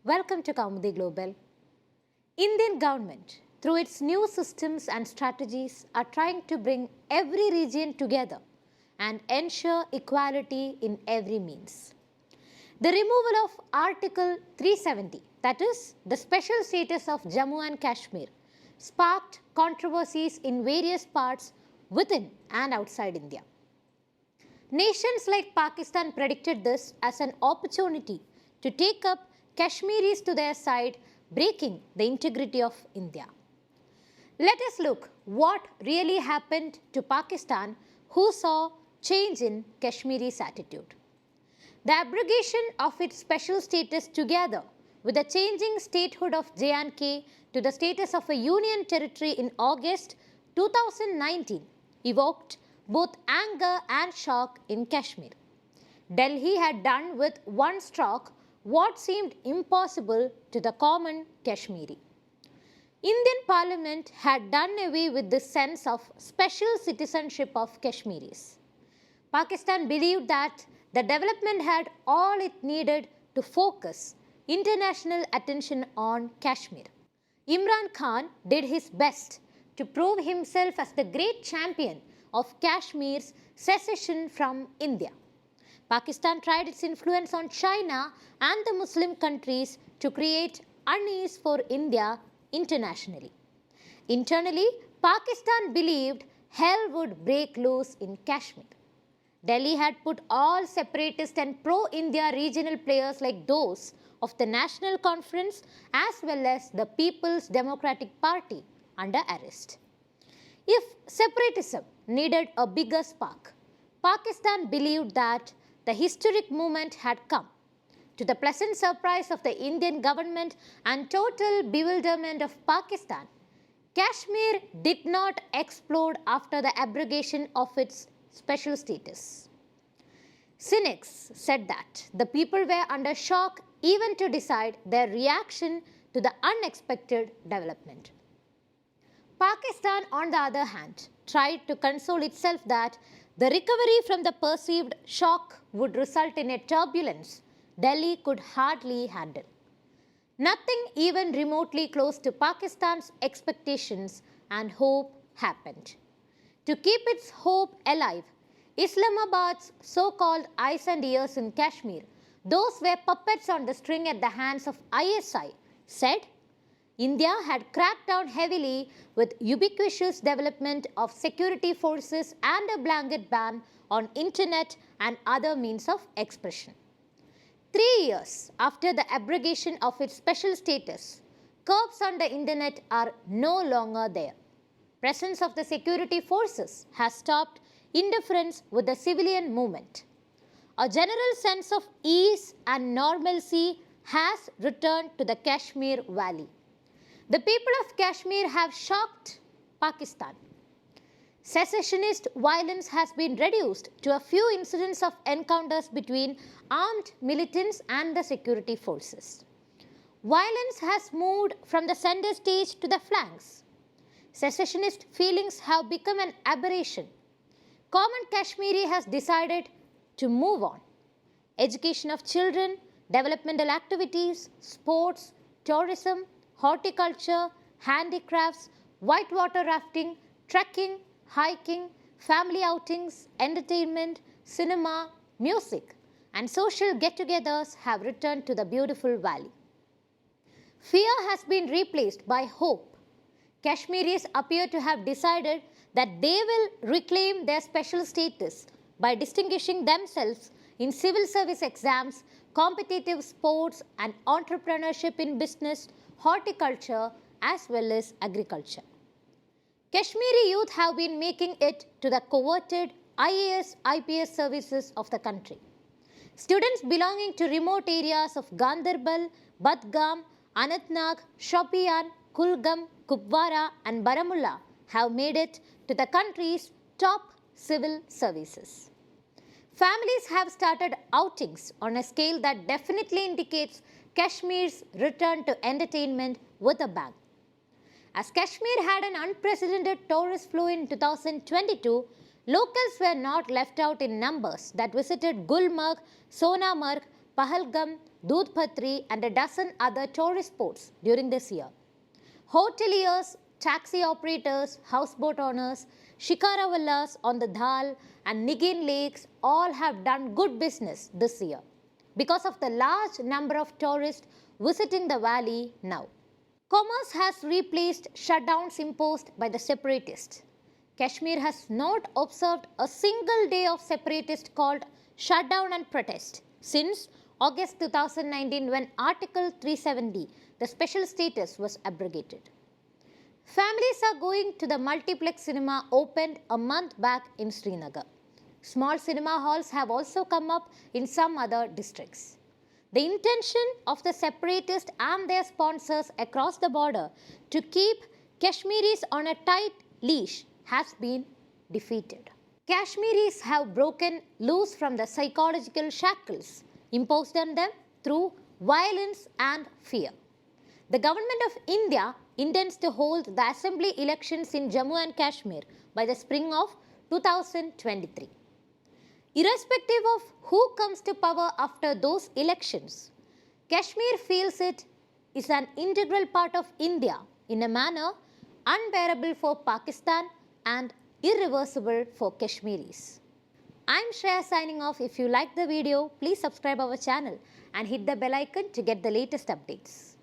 Welcome to Kaumudy Global. Indian government, through its new systems and strategies, are trying to bring every region together and ensure equality in every means. The removal of Article 370, that is, the special status of Jammu and Kashmir, sparked controversies in various parts within and outside India. Nations like Pakistan predicted this as an opportunity to take up Kashmiris to their side, breaking the integrity of India. Let us look what really happened to Pakistan, who saw change in Kashmiri's attitude. The abrogation of its special status together with the changing statehood of J&K to the status of a union territory in August 2019 evoked both anger and shock in Kashmir. Delhi had done with one stroke what seemed impossible to the common Kashmiri. Indian Parliament had done away with this sense of special citizenship of Kashmiris. Pakistan believed that the development had all it needed to focus international attention on Kashmir. Imran Khan did his best to prove himself as the great champion of Kashmir's secession from India. Pakistan tried its influence on China and the Muslim countries to create unease for India internationally. Internally, Pakistan believed hell would break loose in Kashmir. Delhi had put all separatist and pro-India regional players like those of the National Conference as well as the People's Democratic Party under arrest. If separatism needed a bigger spark, Pakistan believed that the historic moment had come. To the pleasant surprise of the Indian government and total bewilderment of Pakistan, Kashmir did not explode after the abrogation of its special status. Cynics said that the people were under shock even to decide their reaction to the unexpected development. Pakistan, on the other hand, tried to console itself that the recovery from the perceived shock would result in a turbulence Delhi could hardly handle. Nothing even remotely close to Pakistan's expectations and hope happened. To keep its hope alive, Islamabad's so-called eyes and ears in Kashmir, those were puppets on the string at the hands of ISI, said India had cracked down heavily with ubiquitous development of security forces and a blanket ban on internet and other means of expression. 3 years after the abrogation of its special status, curbs on the internet are no longer there. Presence of the security forces has stopped interference with the civilian movement. A general sense of ease and normalcy has returned to the Kashmir Valley. The people of Kashmir have shocked Pakistan. Secessionist violence has been reduced to a few incidents of encounters between armed militants and the security forces. Violence has moved from the center stage to the flanks. Secessionist feelings have become an aberration. Common Kashmiri has decided to move on. Education of children, developmental activities, sports, tourism, horticulture, handicrafts, whitewater rafting, trekking, hiking, family outings, entertainment, cinema, music, and social get-togethers have returned to the beautiful valley. Fear has been replaced by hope. Kashmiris appear to have decided that they will reclaim their special status by distinguishing themselves in civil service exams, competitive sports, and entrepreneurship in business, horticulture, as well as agriculture. Kashmiri youth have been making it to the coveted IAS, IPS services of the country. Students belonging to remote areas of Gandarbal, Badgam, Anantnag, Shopian, Kulgam, Kupwara, and Baramulla have made it to the country's top civil services. Families have started outings on a scale that definitely indicates Kashmir's return to entertainment with a bang. As Kashmir had an unprecedented tourist flow in 2022, locals were not left out in numbers that visited Gulmarg, Sonamarg, Pahalgam, Doodh Patri and a dozen other tourist spots during this year. Hoteliers, taxi operators, houseboat owners, shikaravallas on the Dhal and Nigin lakes all have done good business this year because of the large number of tourists visiting the valley now. Commerce has replaced shutdowns imposed by the separatists. Kashmir has not observed a single day of separatist called shutdown and protest since August 2019 when Article 370, the special status, was abrogated. Families are going to the multiplex cinema opened a month back in Srinagar. Small cinema halls have also come up in some other districts. The intention of the separatists and their sponsors across the border to keep Kashmiris on a tight leash has been defeated. Kashmiris have broken loose from the psychological shackles imposed on them through violence and fear. The government of India intends to hold the assembly elections in Jammu and Kashmir by the spring of 2023. Irrespective of who comes to power after those elections, Kashmir feels it is an integral part of India in a manner unbearable for Pakistan and irreversible for Kashmiris. I'm Shreya signing off. If you liked the video, please subscribe our channel and hit the bell icon to get the latest updates.